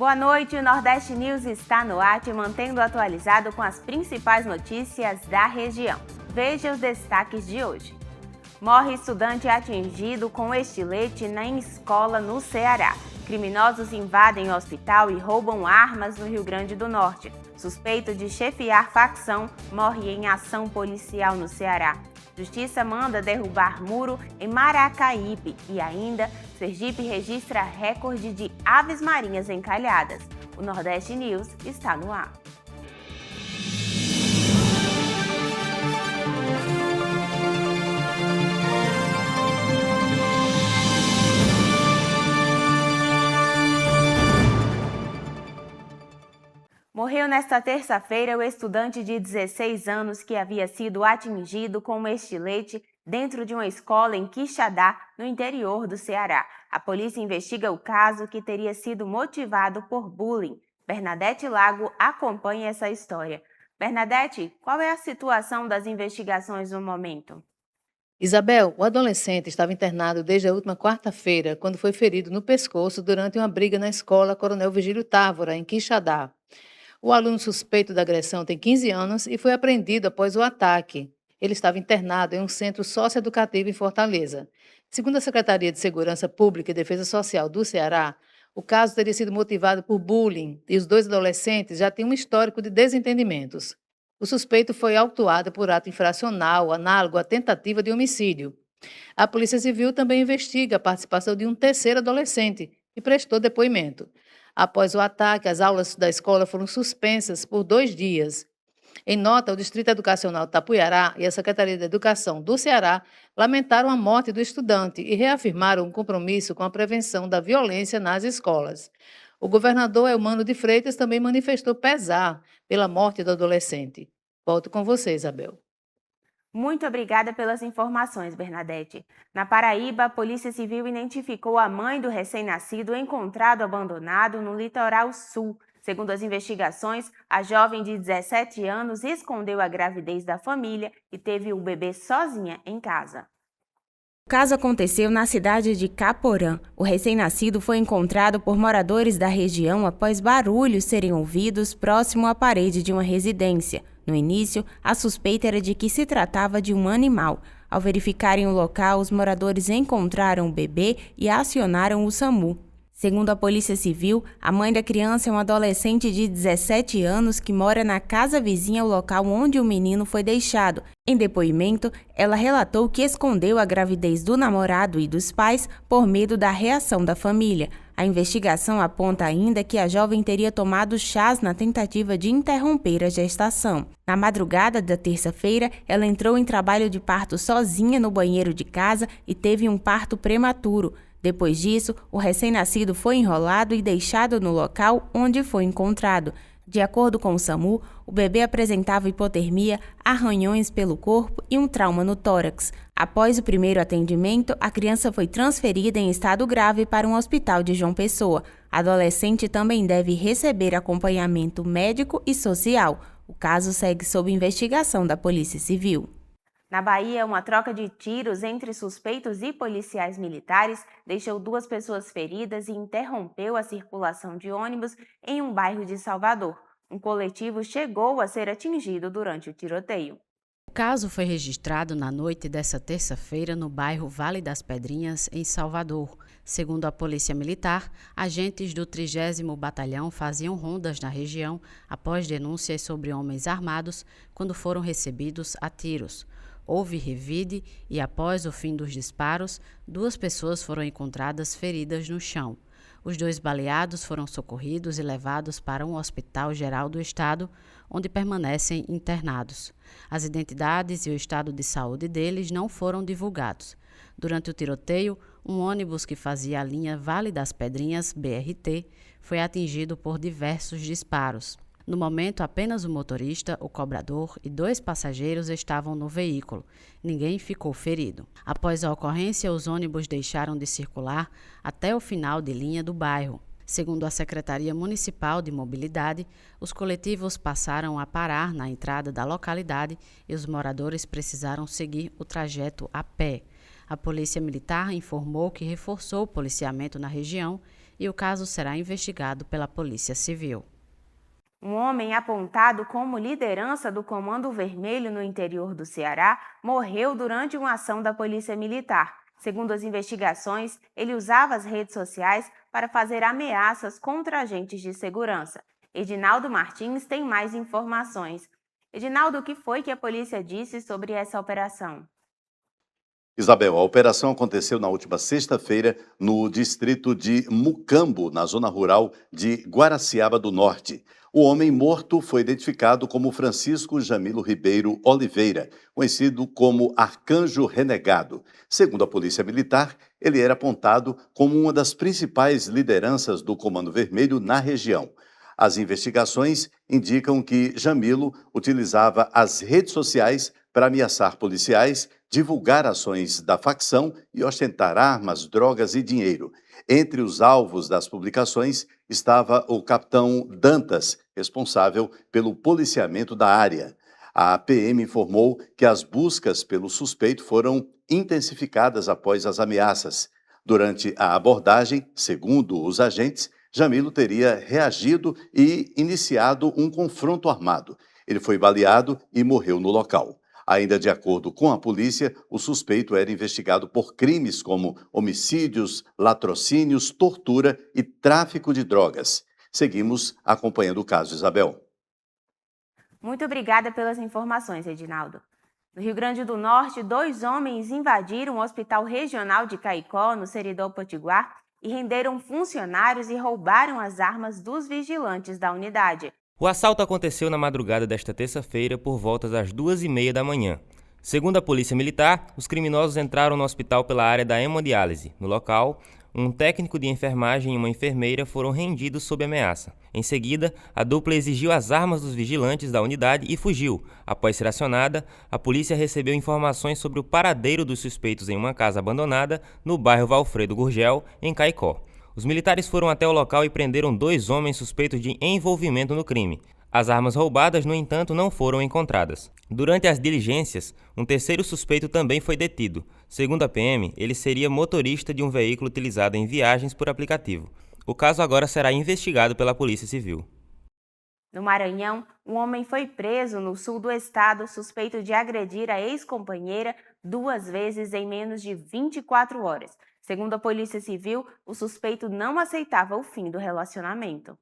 Boa noite, o Nordeste News está no ar, te mantendo atualizado com as principais notícias da região. Veja os destaques de hoje. Morre estudante atingido com estilete em escola no Ceará. Criminosos invadem hospital e roubam armas no Rio Grande do Norte. Suspeito de chefiar facção morre em ação policial no Ceará. Justiça manda derrubar muro em Maracaípe e ainda Sergipe registra recorde de aves marinhas encalhadas. O Nordeste News está no ar. Morreu nesta terça-feira o estudante de 16 anos que havia sido atingido com um estilete dentro de uma escola em Quixadá, no interior do Ceará. A polícia investiga o caso, que teria sido motivado por bullying. Bernadette Lago acompanha essa história. Bernadette, qual é a situação das investigações no momento? Isabel, o adolescente estava internado desde a última quarta-feira, quando foi ferido no pescoço durante uma briga na escola Coronel Vigílio Távora, em Quixadá. O aluno suspeito da agressão tem 15 anos e foi apreendido após o ataque. Ele estava internado em um centro socioeducativo em Fortaleza. Segundo a Secretaria de Segurança Pública e Defesa Social do Ceará, o caso teria sido motivado por bullying e os dois adolescentes já tinham um histórico de desentendimentos. O suspeito foi autuado por ato infracional análogo à tentativa de homicídio. A Polícia Civil também investiga a participação de um terceiro adolescente, que prestou depoimento. Após o ataque, as aulas da escola foram suspensas por 2 dias. Em nota, o Distrito Educacional Tapuiará e a Secretaria de Educação do Ceará lamentaram a morte do estudante e reafirmaram um compromisso com a prevenção da violência nas escolas. O governador Eumano de Freitas também manifestou pesar pela morte do adolescente. Volto com você, Isabel. Muito obrigada pelas informações, Bernadette. Na Paraíba, a Polícia Civil identificou a mãe do recém-nascido encontrado abandonado no litoral sul. Segundo as investigações, a jovem de 17 anos escondeu a gravidez da família e teve o bebê sozinha em casa. O caso aconteceu na cidade de Caporã. O recém-nascido foi encontrado por moradores da região após barulhos serem ouvidos próximo à parede de uma residência. No início, a suspeita era de que se tratava de um animal. Ao verificarem o local, os moradores encontraram o bebê e acionaram o SAMU. Segundo a Polícia Civil, a mãe da criança é um adolescente de 17 anos que mora na casa vizinha ao local onde o menino foi deixado. Em depoimento, ela relatou que escondeu a gravidez do namorado e dos pais por medo da reação da família. A investigação aponta ainda que a jovem teria tomado chás na tentativa de interromper a gestação. Na madrugada da terça-feira, ela entrou em trabalho de parto sozinha no banheiro de casa e teve um parto prematuro. Depois disso, o recém-nascido foi enrolado e deixado no local onde foi encontrado. De acordo com o SAMU, o bebê apresentava hipotermia, arranhões pelo corpo e um trauma no tórax. Após o primeiro atendimento, a criança foi transferida em estado grave para um hospital de João Pessoa. A adolescente também deve receber acompanhamento médico e social. O caso segue sob investigação da Polícia Civil. Na Bahia, uma troca de tiros entre suspeitos e policiais militares deixou 2 pessoas feridas e interrompeu a circulação de ônibus em um bairro de Salvador. Um coletivo chegou a ser atingido durante o tiroteio. O caso foi registrado na noite desta terça-feira no bairro Vale das Pedrinhas, em Salvador. Segundo a Polícia Militar, agentes do 30º Batalhão faziam rondas na região após denúncias sobre homens armados quando foram recebidos a tiros. Houve revide e, após o fim dos disparos, 2 pessoas foram encontradas feridas no chão. Os 2 baleados foram socorridos e levados para um hospital geral do estado, onde permanecem internados. As identidades e o estado de saúde deles não foram divulgados. Durante o tiroteio, um ônibus que fazia a linha Vale das Pedrinhas, BRT, foi atingido por diversos disparos. No momento, apenas o motorista, o cobrador e 2 passageiros estavam no veículo. Ninguém ficou ferido. Após a ocorrência, os ônibus deixaram de circular até o final de linha do bairro. Segundo a Secretaria Municipal de Mobilidade, os coletivos passaram a parar na entrada da localidade e os moradores precisaram seguir o trajeto a pé. A Polícia Militar informou que reforçou o policiamento na região e o caso será investigado pela Polícia Civil. Um homem apontado como liderança do Comando Vermelho no interior do Ceará morreu durante uma ação da Polícia Militar. Segundo as investigações, ele usava as redes sociais para fazer ameaças contra agentes de segurança. Edinaldo Martins tem mais informações. Edinaldo, o que foi que a polícia disse sobre essa operação? Isabel, a operação aconteceu na última sexta-feira no distrito de Mucambo, na zona rural de Guaraciaba do Norte. O homem morto foi identificado como Francisco Jamilo Ribeiro Oliveira, conhecido como Arcanjo Renegado. Segundo a Polícia Militar, ele era apontado como uma das principais lideranças do Comando Vermelho na região. As investigações indicam que Jamilo utilizava as redes sociais para ameaçar policiais, divulgar ações da facção e ostentar armas, drogas e dinheiro. Entre os alvos das publicações estava o capitão Dantas, responsável pelo policiamento da área. A PM informou que as buscas pelo suspeito foram intensificadas após as ameaças. Durante a abordagem, segundo os agentes, Jamilo teria reagido e iniciado um confronto armado. Ele foi baleado e morreu no local. Ainda de acordo com a polícia, o suspeito era investigado por crimes como homicídios, latrocínios, tortura e tráfico de drogas. Seguimos acompanhando o caso, Isabel. Muito obrigada pelas informações, Edinaldo. No Rio Grande do Norte, 2 homens invadiram o Hospital Regional de Caicó, no Seridó Potiguar, e renderam funcionários e roubaram as armas dos vigilantes da unidade. O assalto aconteceu na madrugada desta terça-feira por volta das 2h30 da manhã. Segundo a Polícia Militar, os criminosos entraram no hospital pela área da hemodiálise. No local, um técnico de enfermagem e uma enfermeira foram rendidos sob ameaça. Em seguida, a dupla exigiu as armas dos vigilantes da unidade e fugiu. Após ser acionada, a polícia recebeu informações sobre o paradeiro dos suspeitos em uma casa abandonada no bairro Valfredo Gurgel, em Caicó. Os militares foram até o local e prenderam 2 homens suspeitos de envolvimento no crime. As armas roubadas, no entanto, não foram encontradas. Durante as diligências, um terceiro suspeito também foi detido. Segundo a PM, ele seria motorista de um veículo utilizado em viagens por aplicativo. O caso agora será investigado pela Polícia Civil. No Maranhão, um homem foi preso no sul do estado suspeito de agredir a ex-companheira 2 vezes em menos de 24 horas. Segundo a Polícia Civil, o suspeito não aceitava o fim do relacionamento.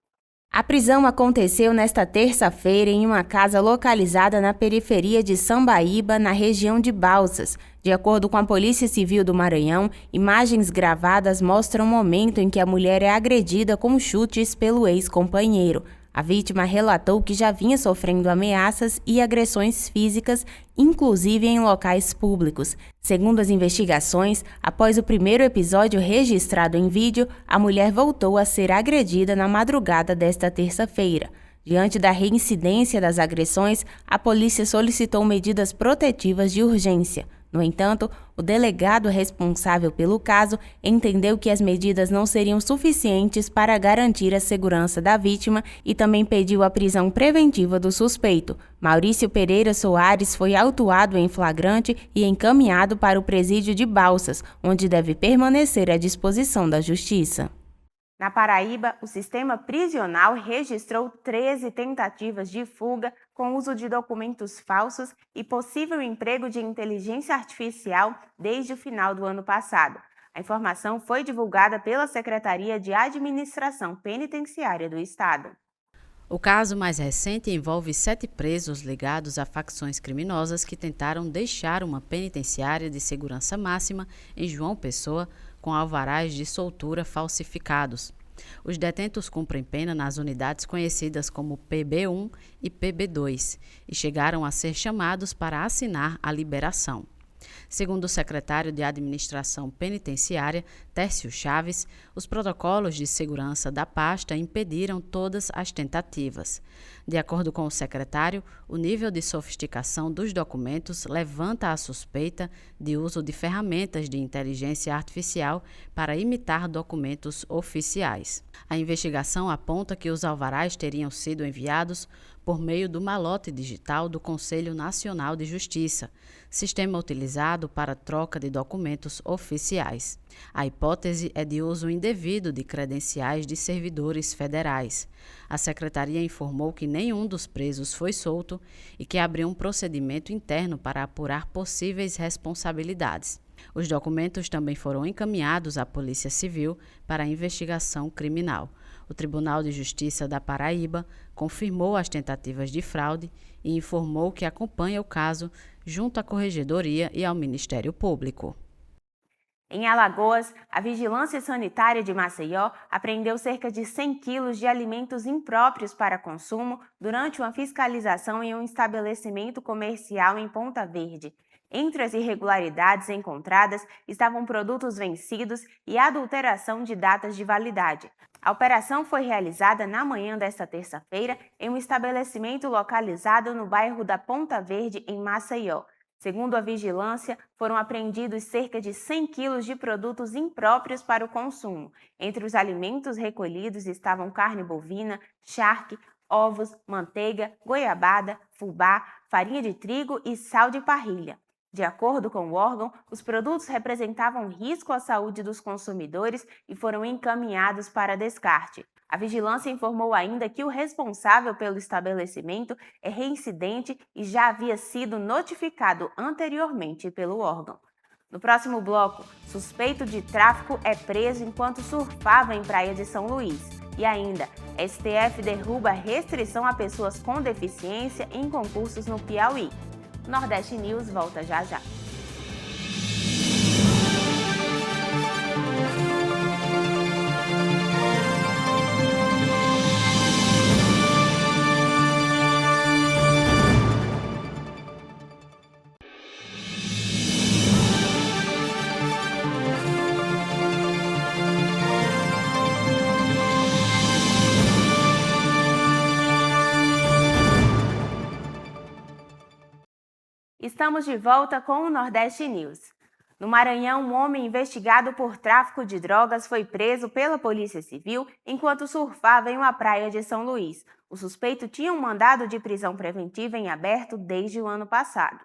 A prisão aconteceu nesta terça-feira em uma casa localizada na periferia de Sambaíba, na região de Balsas. De acordo com a Polícia Civil do Maranhão, imagens gravadas mostram o momento em que a mulher é agredida com chutes pelo ex-companheiro. A vítima relatou que já vinha sofrendo ameaças e agressões físicas, inclusive em locais públicos. Segundo as investigações, após o primeiro episódio registrado em vídeo, a mulher voltou a ser agredida na madrugada desta terça-feira. Diante da reincidência das agressões, a polícia solicitou medidas protetivas de urgência. No entanto, o delegado responsável pelo caso entendeu que as medidas não seriam suficientes para garantir a segurança da vítima e também pediu a prisão preventiva do suspeito. Maurício Pereira Soares foi autuado em flagrante e encaminhado para o presídio de Balsas, onde deve permanecer à disposição da Justiça. Na Paraíba, o sistema prisional registrou 13 tentativas de fuga com uso de documentos falsos e possível emprego de inteligência artificial desde o final do ano passado. A informação foi divulgada pela Secretaria de Administração Penitenciária do Estado. O caso mais recente envolve 7 presos ligados a facções criminosas que tentaram deixar uma penitenciária de segurança máxima em João Pessoa com alvarás de soltura falsificados. Os detentos cumprem pena nas unidades conhecidas como PB1 e PB2 e chegaram a ser chamados para assinar a liberação. Segundo o secretário de Administração Penitenciária, Tércio Chaves, os protocolos de segurança da pasta impediram todas as tentativas. De acordo com o secretário, o nível de sofisticação dos documentos levanta a suspeita de uso de ferramentas de inteligência artificial para imitar documentos oficiais. A investigação aponta que os alvarás teriam sido enviados por meio do malote digital do Conselho Nacional de Justiça, sistema utilizado utilizado para troca de documentos oficiais. A hipótese é de uso indevido de credenciais de servidores federais. A secretaria informou que nenhum dos presos foi solto e que abriu um procedimento interno para apurar possíveis responsabilidades. Os documentos também foram encaminhados à Polícia Civil para a investigação criminal. O Tribunal de Justiça da Paraíba confirmou as tentativas de fraude e informou que acompanha o caso junto à Corregedoria e ao Ministério Público. Em Alagoas, a Vigilância Sanitária de Maceió apreendeu cerca de 100 quilos de alimentos impróprios para consumo durante uma fiscalização em um estabelecimento comercial em Ponta Verde. Entre as irregularidades encontradas estavam produtos vencidos e adulteração de datas de validade. A operação foi realizada na manhã desta terça-feira em um estabelecimento localizado no bairro da Ponta Verde, em Maceió. Segundo a vigilância, foram apreendidos cerca de 100 quilos de produtos impróprios para o consumo. Entre os alimentos recolhidos estavam carne bovina, charque, ovos, manteiga, goiabada, fubá, farinha de trigo e sal de parrilha. De acordo com o órgão, os produtos representavam risco à saúde dos consumidores e foram encaminhados para descarte. A vigilância informou ainda que o responsável pelo estabelecimento é reincidente e já havia sido notificado anteriormente pelo órgão. No próximo bloco, suspeito de tráfico é preso enquanto surfava em praia de São Luís. E ainda, STF derruba restrição a pessoas com deficiência em concursos no Piauí. Nordeste News volta já já. Estamos de volta com o Nordeste News. No Maranhão, um homem investigado por tráfico de drogas foi preso pela Polícia Civil enquanto surfava em uma praia de São Luís. O suspeito tinha um mandado de prisão preventiva em aberto desde o ano passado.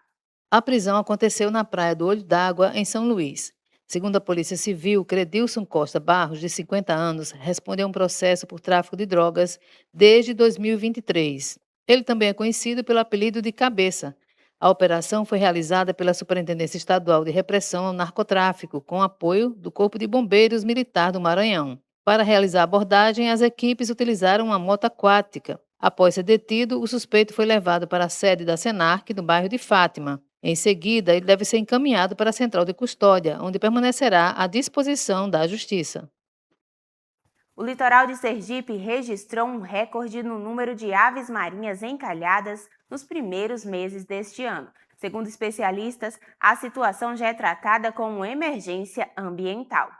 A prisão aconteceu na praia do Olho d'Água, em São Luís. Segundo a Polícia Civil, Credilson Costa Barros, de 50 anos, responde a um processo por tráfico de drogas desde 2023. Ele também é conhecido pelo apelido de Cabeça. A operação foi realizada pela Superintendência Estadual de Repressão ao Narcotráfico, com apoio do Corpo de Bombeiros Militar do Maranhão. Para realizar a abordagem, as equipes utilizaram uma moto aquática. Após ser detido, o suspeito foi levado para a sede da Senarc, no bairro de Fátima. Em seguida, ele deve ser encaminhado para a Central de Custódia, onde permanecerá à disposição da Justiça. O litoral de Sergipe registrou um recorde no número de aves marinhas encalhadas nos primeiros meses deste ano. Segundo especialistas, a situação já é tratada como emergência ambiental.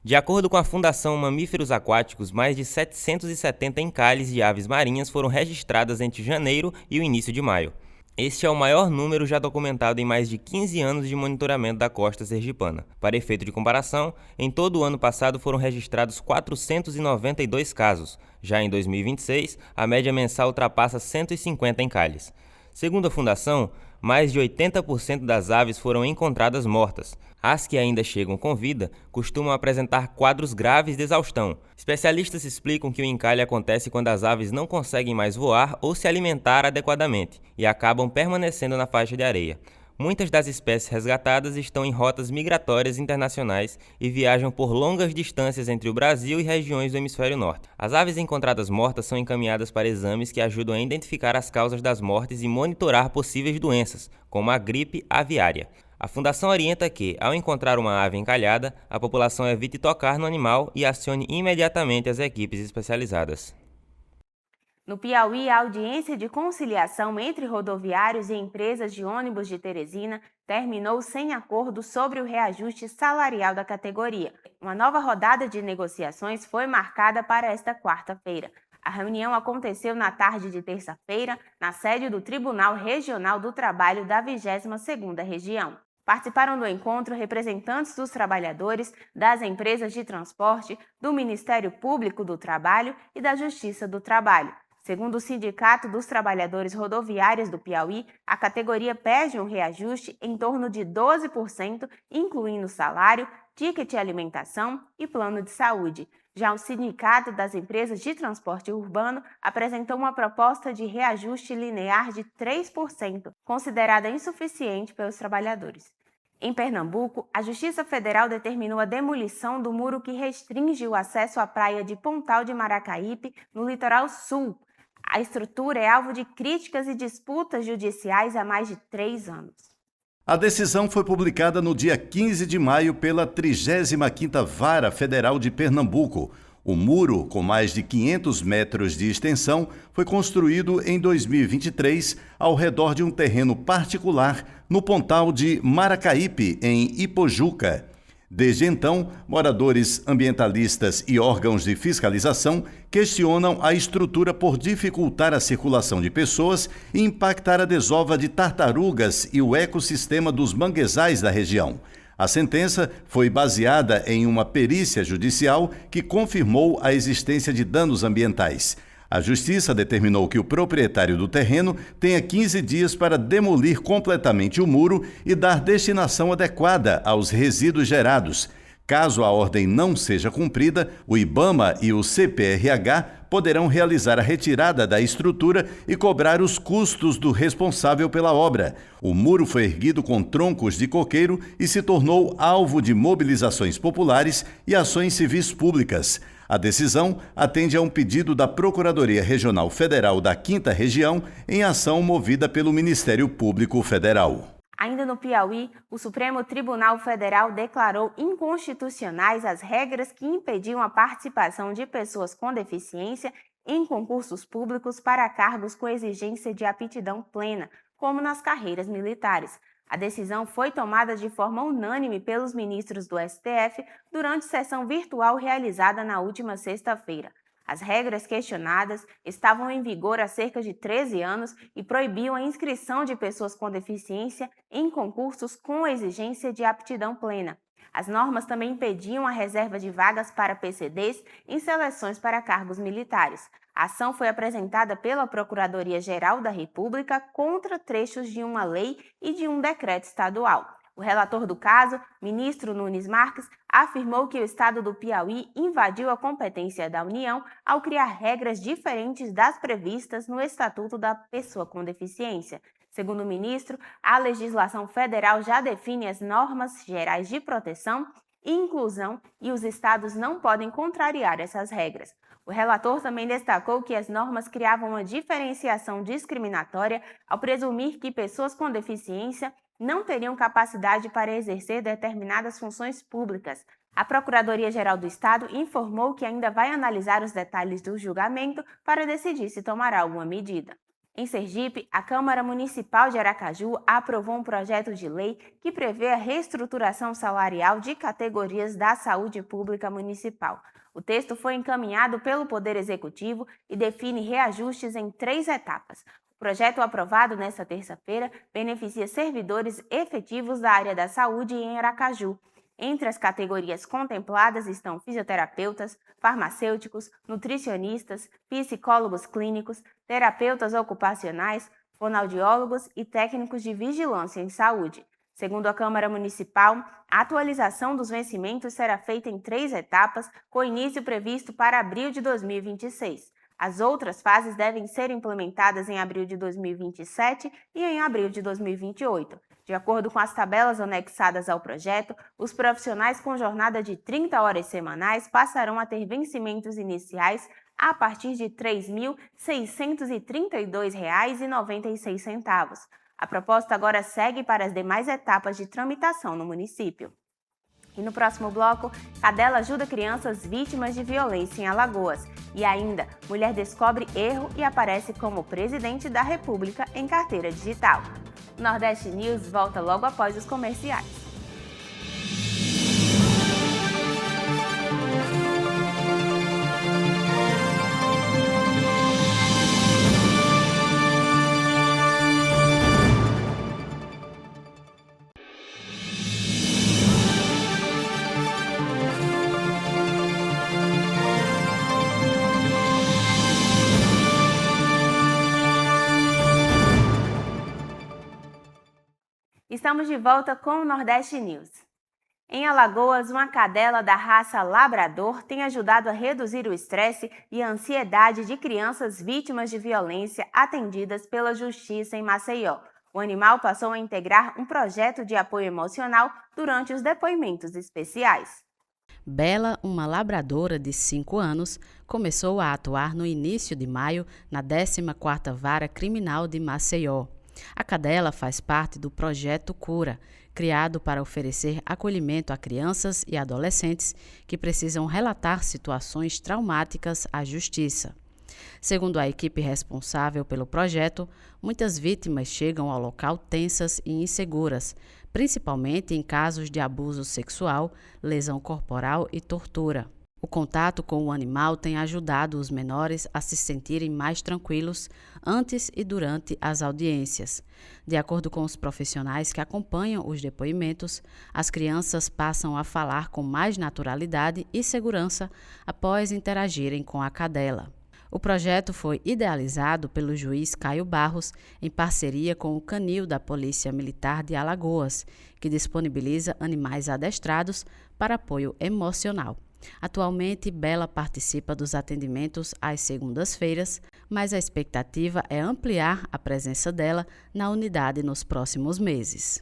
De acordo com a Fundação Mamíferos Aquáticos, mais de 770 encalhes de aves marinhas foram registradas entre janeiro e o início de maio. Este é o maior número já documentado em mais de 15 anos de monitoramento da costa sergipana. Para efeito de comparação, em todo o ano passado foram registrados 492 casos. Já em 2026, a média mensal ultrapassa 150 encalhes. Segundo a Fundação, mais de 80% das aves foram encontradas mortas. As que ainda chegam com vida costumam apresentar quadros graves de exaustão. Especialistas explicam que o encalhe acontece quando as aves não conseguem mais voar ou se alimentar adequadamente e acabam permanecendo na faixa de areia. Muitas das espécies resgatadas estão em rotas migratórias internacionais e viajam por longas distâncias entre o Brasil e regiões do hemisfério norte. As aves encontradas mortas são encaminhadas para exames que ajudam a identificar as causas das mortes e monitorar possíveis doenças, como a gripe aviária. A Fundação orienta que, ao encontrar uma ave encalhada, a população evite tocar no animal e acione imediatamente as equipes especializadas. No Piauí, a audiência de conciliação entre rodoviários e empresas de ônibus de Teresina terminou sem acordo sobre o reajuste salarial da categoria. Uma nova rodada de negociações foi marcada para esta quarta-feira. A reunião aconteceu na tarde de terça-feira, na sede do Tribunal Regional do Trabalho da 22ª Região. Participaram do encontro representantes dos trabalhadores, das empresas de transporte, do Ministério Público do Trabalho e da Justiça do Trabalho. Segundo o Sindicato dos Trabalhadores Rodoviários do Piauí, a categoria pede um reajuste em torno de 12%, incluindo salário, ticket de alimentação e plano de saúde. Já o Sindicato das Empresas de Transporte Urbano apresentou uma proposta de reajuste linear de 3%, considerada insuficiente pelos trabalhadores. Em Pernambuco, a Justiça Federal determinou a demolição do muro que restringe o acesso à praia de Pontal de Maracaípe, no litoral sul. A estrutura é alvo de críticas e disputas judiciais há mais de 3 anos. A decisão foi publicada no dia 15 de maio pela 35ª Vara Federal de Pernambuco. O muro, com mais de 500 metros de extensão, foi construído em 2023 ao redor de um terreno particular no Pontal de Maracaípe, em Ipojuca. Desde então, moradores, ambientalistas e órgãos de fiscalização questionam a estrutura por dificultar a circulação de pessoas e impactar a desova de tartarugas e o ecossistema dos manguezais da região. A sentença foi baseada em uma perícia judicial que confirmou a existência de danos ambientais. A Justiça determinou que o proprietário do terreno tenha 15 dias para demolir completamente o muro e dar destinação adequada aos resíduos gerados. Caso a ordem não seja cumprida, o IBAMA e o CPRH poderão realizar a retirada da estrutura e cobrar os custos do responsável pela obra. O muro foi erguido com troncos de coqueiro e se tornou alvo de mobilizações populares e ações civis públicas. A decisão atende a um pedido da Procuradoria Regional Federal da 5ª Região, em ação movida pelo Ministério Público Federal. Ainda no Piauí, o Supremo Tribunal Federal declarou inconstitucionais as regras que impediam a participação de pessoas com deficiência em concursos públicos para cargos com exigência de aptidão plena, como nas carreiras militares. A decisão foi tomada de forma unânime pelos ministros do STF durante sessão virtual realizada na última sexta-feira. As regras questionadas estavam em vigor há cerca de 13 anos e proibiam a inscrição de pessoas com deficiência em concursos com exigência de aptidão plena. As normas também impediam a reserva de vagas para PCDs em seleções para cargos militares. A ação foi apresentada pela Procuradoria-Geral da República contra trechos de uma lei e de um decreto estadual. O relator do caso, ministro Nunes Marques, afirmou que o estado do Piauí invadiu a competência da União ao criar regras diferentes das previstas no Estatuto da Pessoa com Deficiência. Segundo o ministro, a legislação federal já define as normas gerais de proteção e inclusão e os estados não podem contrariar essas regras. O relator também destacou que as normas criavam uma diferenciação discriminatória ao presumir que pessoas com deficiência não teriam capacidade para exercer determinadas funções públicas. A Procuradoria-Geral do Estado informou que ainda vai analisar os detalhes do julgamento para decidir se tomará alguma medida. Em Sergipe, a Câmara Municipal de Aracaju aprovou um projeto de lei que prevê a reestruturação salarial de categorias da saúde pública municipal. O texto foi encaminhado pelo Poder Executivo e define reajustes em 3 etapas. O projeto aprovado nesta terça-feira beneficia servidores efetivos da área da saúde em Aracaju. Entre as categorias contempladas estão fisioterapeutas, farmacêuticos, nutricionistas, psicólogos clínicos, terapeutas ocupacionais, fonoaudiólogos e técnicos de vigilância em saúde. Segundo a Câmara Municipal, a atualização dos vencimentos será feita em 3 etapas, com início previsto para abril de 2026. As outras fases devem ser implementadas em abril de 2027 e em abril de 2028. De acordo com as tabelas anexadas ao projeto, os profissionais com jornada de 30 horas semanais passarão a ter vencimentos iniciais a partir de R$ 3.632,96. A proposta agora segue para as demais etapas de tramitação no município. E no próximo bloco, Cadela ajuda crianças vítimas de violência em Alagoas. E ainda, mulher descobre erro e aparece como presidente da República em carteira digital. O Nordeste News volta logo após os comerciais. Estamos de volta com o Nordeste News. Em Alagoas, uma cadela da raça labrador tem ajudado a reduzir o estresse e a ansiedade de crianças vítimas de violência atendidas pela Justiça em Maceió. O animal passou a integrar um projeto de apoio emocional durante os depoimentos especiais. Bela, uma labradora de 5 anos, começou a atuar no início de maio na 14ª Vara Criminal de Maceió. A cadela faz parte do Projeto Cura, criado para oferecer acolhimento a crianças e adolescentes que precisam relatar situações traumáticas à Justiça. Segundo a equipe responsável pelo projeto, muitas vítimas chegam ao local tensas e inseguras, principalmente em casos de abuso sexual, lesão corporal e tortura. O contato com o animal tem ajudado os menores a se sentirem mais tranquilos antes e durante as audiências. De acordo com os profissionais que acompanham os depoimentos, as crianças passam a falar com mais naturalidade e segurança após interagirem com a cadela. O projeto foi idealizado pelo juiz Caio Barros em parceria com o Canil da Polícia Militar de Alagoas, que disponibiliza animais adestrados para apoio emocional. Atualmente, Bela participa dos atendimentos às segundas-feiras, mas a expectativa é ampliar a presença dela na unidade nos próximos meses.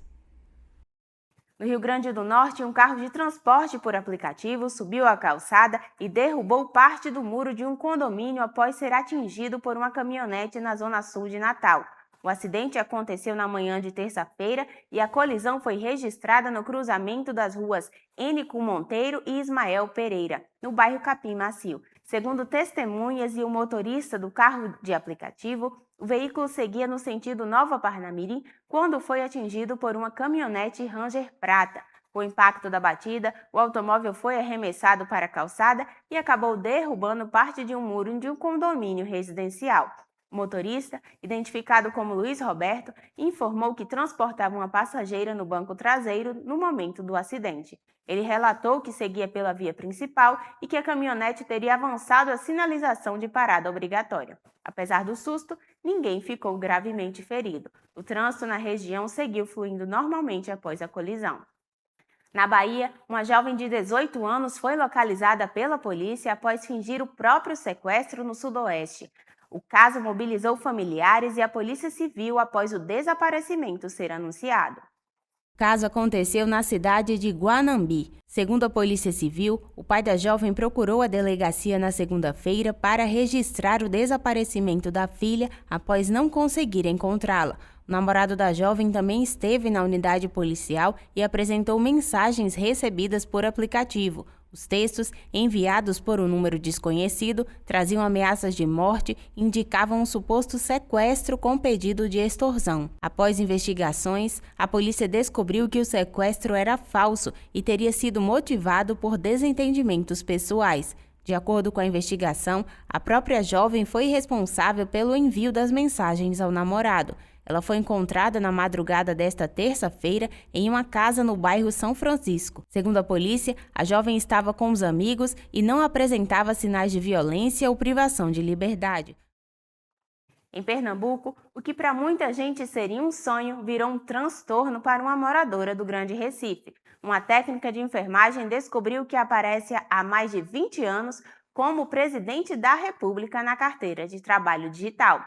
No Rio Grande do Norte, um carro de transporte por aplicativo subiu a calçada e derrubou parte do muro de um condomínio após ser atingido por uma caminhonete na zona sul de Natal. O acidente aconteceu na manhã de terça-feira e a colisão foi registrada no cruzamento das ruas Ênico Monteiro e Ismael Pereira, no bairro Capim Macio. Segundo testemunhas e o motorista do carro de aplicativo, o veículo seguia no sentido Nova Parnamirim quando foi atingido por uma caminhonete Ranger prata. Com o impacto da batida, o automóvel foi arremessado para a calçada e acabou derrubando parte de um muro de um condomínio residencial. O motorista, identificado como Luiz Roberto, informou que transportava uma passageira no banco traseiro no momento do acidente. Ele relatou que seguia pela via principal e que a caminhonete teria avançado a sinalização de parada obrigatória. Apesar do susto, ninguém ficou gravemente ferido. O trânsito na região seguiu fluindo normalmente após a colisão. Na Bahia, uma jovem de 18 anos foi localizada pela polícia após fingir o próprio sequestro no Sudoeste. O caso mobilizou familiares e a Polícia Civil após o desaparecimento ser anunciado. O caso aconteceu na cidade de Guanambi. Segundo a Polícia Civil, o pai da jovem procurou a delegacia na segunda-feira para registrar o desaparecimento da filha após não conseguir encontrá-la. O namorado da jovem também esteve na unidade policial e apresentou mensagens recebidas por aplicativo. Os textos, enviados por um número desconhecido, traziam ameaças de morte e indicavam um suposto sequestro com pedido de extorsão. Após investigações, a polícia descobriu que o sequestro era falso e teria sido motivado por desentendimentos pessoais. De acordo com a investigação, a própria jovem foi responsável pelo envio das mensagens ao namorado. Ela foi encontrada na madrugada desta terça-feira em uma casa no bairro São Francisco. Segundo a polícia, a jovem estava com os amigos e não apresentava sinais de violência ou privação de liberdade. Em Pernambuco, o que para muita gente seria um sonho virou um transtorno para uma moradora do Grande Recife. Uma técnica de enfermagem descobriu que aparece há mais de 20 anos como presidente da República na carteira de trabalho digital.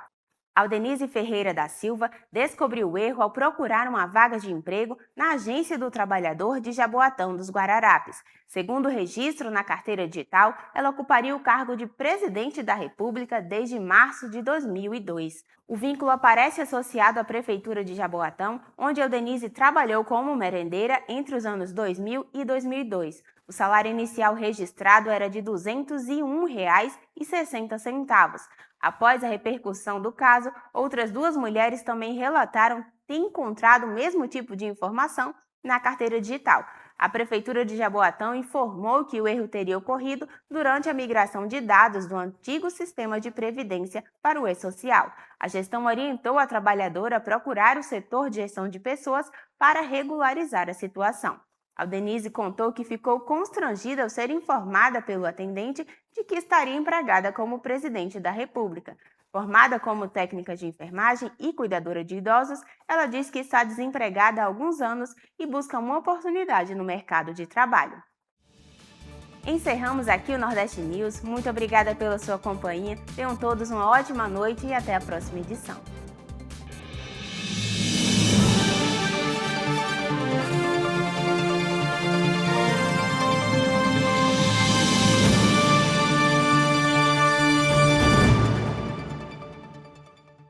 Aldenise Ferreira da Silva descobriu o erro ao procurar uma vaga de emprego na Agência do Trabalhador de Jaboatão dos Guararapes. Segundo o registro na carteira digital, ela ocuparia o cargo de presidente da República desde março de 2002. O vínculo aparece associado à Prefeitura de Jaboatão, onde Aldenise trabalhou como merendeira entre os anos 2000 e 2002. O salário inicial registrado era de R$ 201,60. Após a repercussão do caso, outras 2 mulheres também relataram ter encontrado o mesmo tipo de informação na carteira digital. A Prefeitura de Jaboatão informou que o erro teria ocorrido durante a migração de dados do antigo sistema de previdência para o e-social. A gestão orientou a trabalhadora a procurar o setor de gestão de pessoas para regularizar a situação. Aldenise contou que ficou constrangida ao ser informada pelo atendente de que estaria empregada como presidente da República. Formada como técnica de enfermagem e cuidadora de idosos, ela diz que está desempregada há alguns anos e busca uma oportunidade no mercado de trabalho. Encerramos aqui o Nordeste News. Muito obrigada pela sua companhia. Tenham todos uma ótima noite e até a próxima edição.